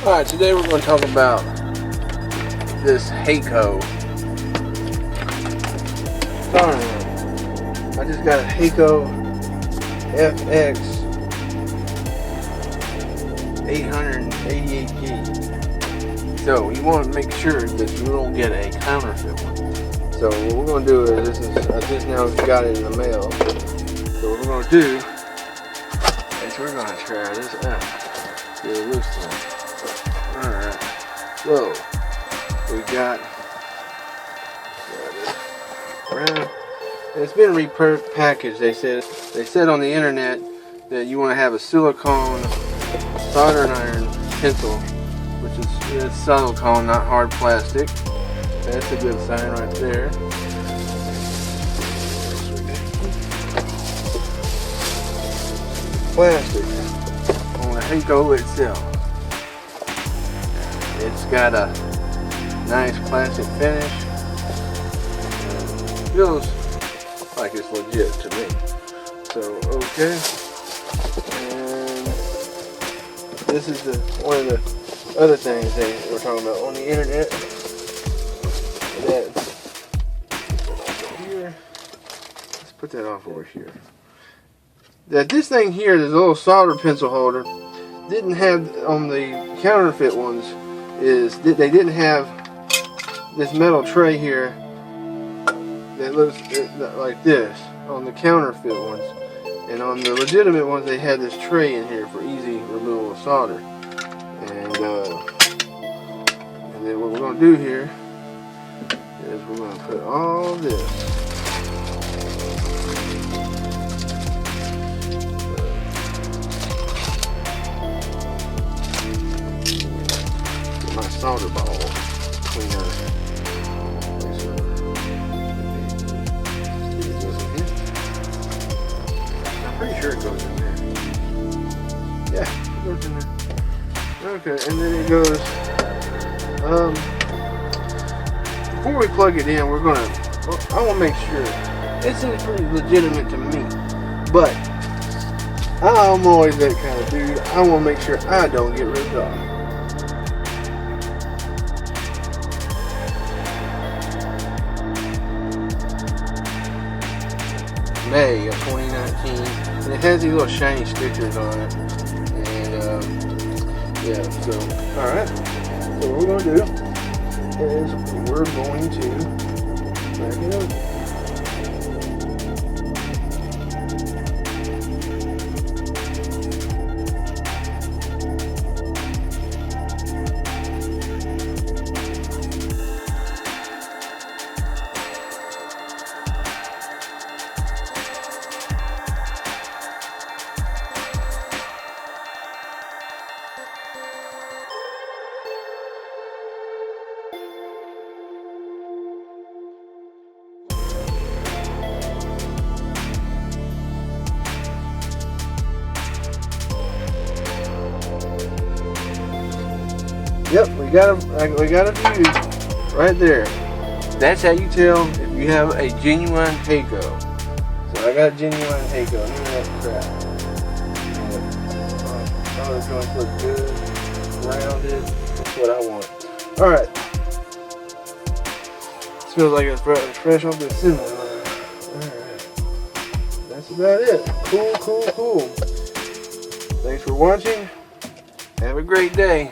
Alright, today we're going to talk about this Hakko. Sorry, I just got a Hakko FX888D. So you want to make sure that you don't get a counterfeit one. So what we're going to do is, I just now got it in the mail. So what we're going to do is we're going to try this out. See what it looks like. Alright, so we got around. It's been repackaged. They said on the internet that you want to have a silicone soldering iron pencil, which is silicone, not hard plastic. That's a good sign right there. Plastic on the Hakko itself. It's got a nice plastic finish. It feels like it's legit to me. So, okay. And this is one of the other things they were talking about on the internet. Here, let's put that off over here. That this thing here, this little solder pencil holder, didn't have on the counterfeit ones. Is that they didn't have this metal tray here that looks like this on the counterfeit ones, and on the legitimate ones they had this tray in here for easy removal of solder. And then what we're going to do here is we're going to put all this solder ball cleaner. I'm pretty sure it goes in there. Yeah, it goes in there. Okay, and then it goes. Before we plug it in, we're gonna. Well, I want to make sure this is pretty legitimate to me, but I'm always that kind of dude. I want to make sure I don't get ripped off. May of 2019, and it has these little shiny stickers on it. And yeah, so alright, so what we're going to do is we're going to back it up. Yep, we got a view right there. That's how you tell if you have a genuine Hakko. So I got a genuine Hakko. None of that crap. All the joints look good, rounded. That's what I want. All right. Smells like it's fresh off the assembly line. All right. That's about it. Cool. Thanks for watching. Have a great day.